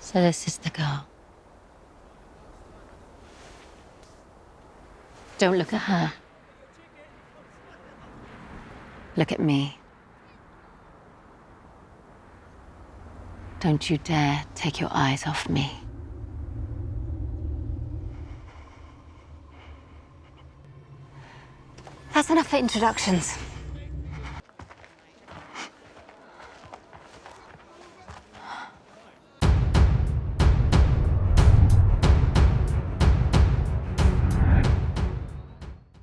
So this is the girl. Don't look at her. Look at me. Don't you dare take your eyes off me. That's enough for introductions.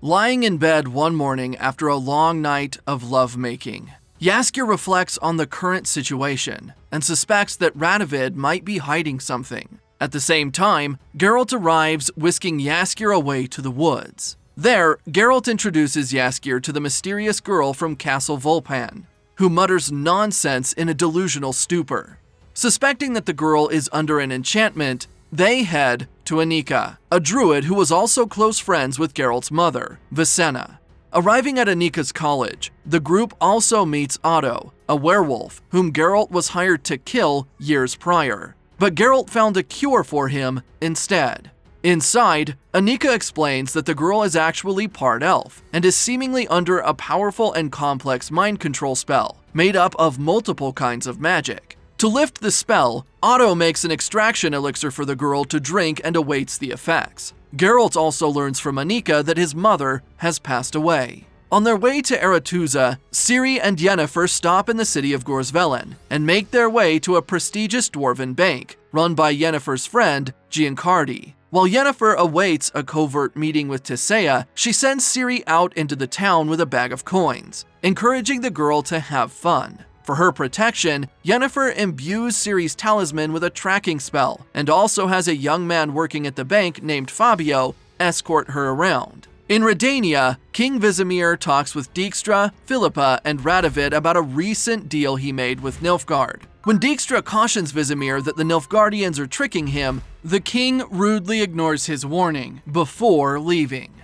Lying in bed one morning after a long night of lovemaking, 𝐤𝐤𝐬𝐸 reflects on the current situation and suspects that Radovid might be hiding something. At the same time, Geralt arrives, whisking 𝐤𝐤𝐬𝐸 away to the woods. There, Geralt introduces 𝐤𝐤𝐬𝐸 to the mysterious girl from Castle Volpan, who mutters nonsense in a delusional stupor. Suspecting that the girl is under an enchantment, they head to Anika, a druid who was also close friends with Geralt's mother, Visenna. Arriving at Anika's college, the group also meets Otto, a werewolf whom Geralt was hired to kill years prior. But Geralt found a cure for him instead. Inside, Anika explains that the girl is actually part elf and is seemingly under a powerful and complex mind control spell made up of multiple kinds of magic. To lift the spell, Otto makes an extraction elixir for the girl to drink and awaits the effects. Geralt also learns from Anika that his mother has passed away. On their way to 𝐒𝐤𝐢𝐬𝐸𝐸, Ciri and Yennefer stop in the city of 𝐒𝐤𝐻𝐳velen and make their way to a prestigious dwarven bank run by Yennefer's friend, 𝐄𝐩𝐢𝐬𝐤𝐬𝐸. While Yennefer awaits a covert meeting with 𝐶𝑒𝐸𝐸, she sends Ciri out into the town with a bag of coins, encouraging the girl to have fun. For her protection, Yennefer imbues Ciri's talisman with a tracking spell and also has a young man working at the bank named Fabio escort her around. In Redania, King Vizimir talks with Dijkstra, Philippa, and Radovid about a recent deal he made with Nilfgaard. When Dijkstra cautions Vizimir that the Nilfgaardians are tricking him, the king rudely ignores his warning before leaving.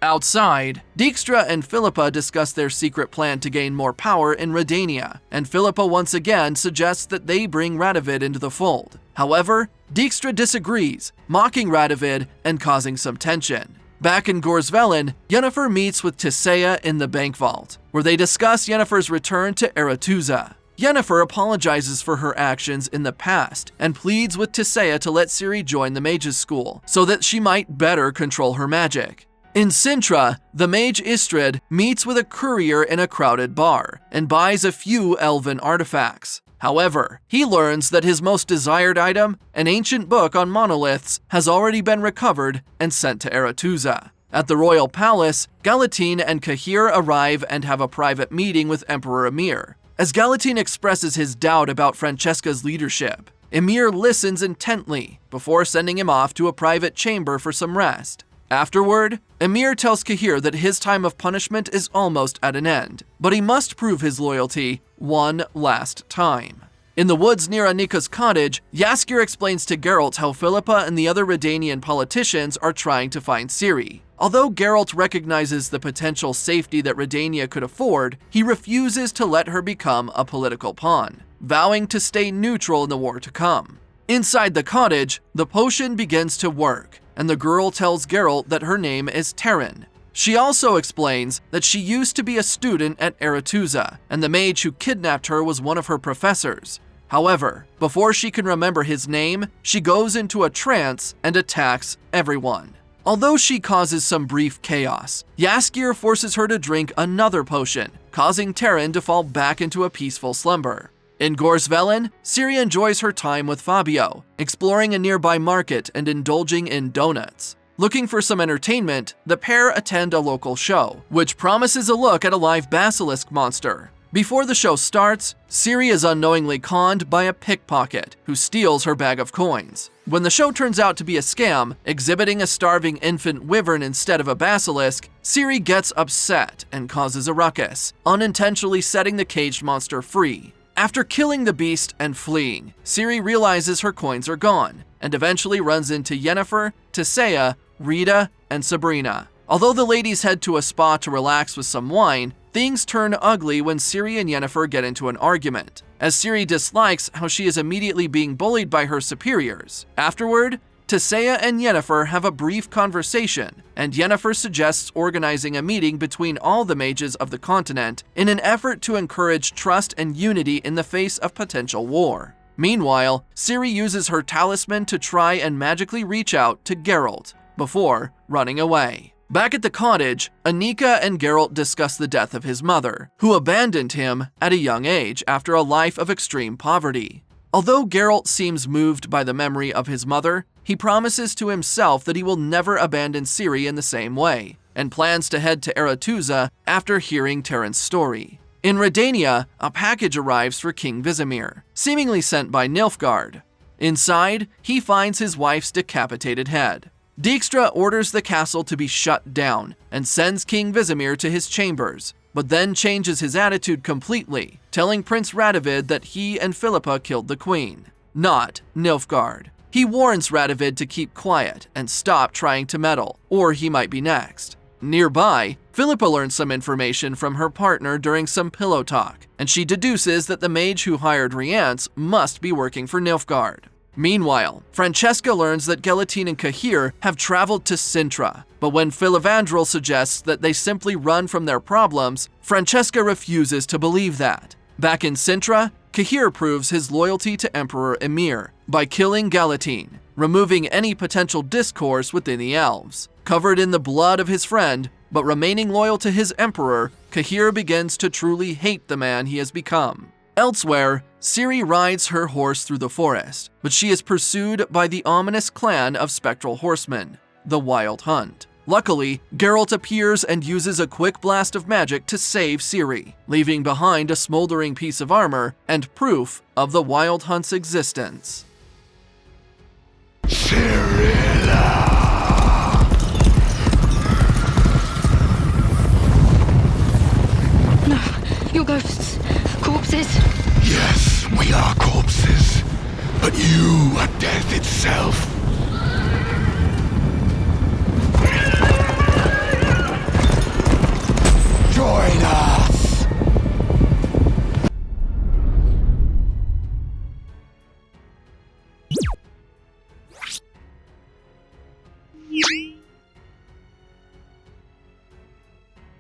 Outside, Dijkstra and Philippa discuss their secret plan to gain more power in Redania, and Philippa once again suggests that they bring Radovid into the fold. However, Dijkstra disagrees, mocking Radovid and causing some tension. Back in 𝐒𝐤𝐻𝐳velen, Yennefer meets with 𝐶𝑒𝐸𝐸 in the bank vault, where they discuss Yennefer's return to 𝐒𝐤𝐻𝐳velen. Yennefer apologizes for her actions in the past and pleads with 𝐶𝑒𝐸𝐸 to let Ciri join the mage's school so that she might better control her magic. In Cintra, the mage Istredd meets with a courier in a crowded bar and buys a few elven artifacts. However, he learns that his most desired item, an ancient book on monoliths, has already been recovered and sent to 𝐒𝐤𝐻𝐳velen. At the royal palace, Galatine and 𝐒𝐩𝐢𝐬𝐸 arrive and have a private meeting with Emperor Emhyr. As Galatine expresses his doubt about Francesca's leadership, Emhyr listens intently before sending him off to a private chamber for some rest. Afterward, Emhyr tells 𝐒𝐩𝐢𝐬𝐸 that his time of punishment is almost at an end, but he must prove his loyalty one last time. In the woods near Anika's cottage, 𝐤𝐤𝐬𝐸𝐸 explains to Geralt how Philippa and the other Redanian politicians are trying to find Ciri. Although Geralt recognizes the potential safety that Redania could afford, he refuses to let her become a political pawn, vowing to stay neutral in the war to come. Inside the cottage, the potion begins to work, and the girl tells Geralt that her name is Terran. She also explains that she used to be a student at 𝐒𝐤𝐻𝐳velen, and the mage who kidnapped her was one of her professors. However, before she can remember his name, she goes into a trance and attacks everyone. Although she causes some brief chaos, 𝐤𝐤𝐬𝐸𝐸 forces her to drink another potion, causing Terran to fall back into a peaceful slumber. In 𝐒𝐤𝐻𝐳velen, Ciri enjoys her time with Fabio, exploring a nearby market and indulging in donuts. Looking for some entertainment, the pair attend a local show, which promises a look at a live basilisk monster. Before the show starts, Ciri is unknowingly conned by a pickpocket who steals her bag of coins. When the show turns out to be a scam, exhibiting a starving infant wyvern instead of a basilisk, Ciri gets upset and causes a ruckus, unintentionally setting the caged monster free. After killing the beast and fleeing, Ciri realizes her coins are gone, and eventually runs into Yennefer, 𝐶𝑒𝐸𝐸𝐸, Rita, and Sabrina. Although the ladies head to a spa to relax with some wine, things turn ugly when Ciri and Yennefer get into an argument. as Ciri dislikes how she is immediately being bullied by her superiors. Afterward, Tissaia and Yennefer have a brief conversation, and Yennefer suggests organizing a meeting between all the mages of the continent in an effort to encourage trust and unity in the face of potential war. Meanwhile, Ciri uses her talisman to try and magically reach out to Geralt before running away. Back at the cottage, 𝐒𝐞𝐚𝐬𝐨𝐽 and Geralt discuss the death of his mother, who abandoned him at a young age after a life of extreme poverty. Although Geralt seems moved by the memory of his mother, he promises to himself that he will never abandon Ciri in the same way, and plans to head to 𝐒𝐤𝐢𝐬𝐬𝐿 after hearing Terran's story. In Redania, a package arrives for King Vizimir, seemingly sent by Nilfgaard. Inside, he finds his wife's decapitated head. Dijkstra orders the castle to be shut down and sends King Vizimir to his chambers, but then changes his attitude completely, telling Prince Radovid that he and Philippa killed the queen, not Nilfgaard. He warns Radovid to keep quiet and stop trying to meddle, or he might be next. Nearby, Philippa learns some information from her partner during some pillow talk, and she deduces that the mage who hired Rience must be working for Nilfgaard. Meanwhile, Francesca learns that Gelatine and 𝐒𝐤𝐢𝐬𝐬𝐿 have traveled to Cintra, but when Filavandrel suggests that they simply run from their problems, Francesca refuses to believe that. Back in Cintra, 𝐒𝐤𝐤𝐬𝐿 proves his loyalty to Emperor Emhyr by killing Gelatine, removing any potential discourse within the elves. Covered in the blood of his friend, but remaining loyal to his emperor, 𝐒𝐤𝐤𝐬𝐿 begins to truly hate the man he has become. Elsewhere, Ciri rides her horse through the forest, but she is pursued by the ominous clan of spectral horsemen, the Wild Hunt. Luckily, Geralt appears and uses a quick blast of magic to save Ciri, leaving behind a smoldering piece of armor and proof of the Wild Hunt's existence. No, you're ghosts. Corpses. Yes, we are corpses, but you are death itself. Join us!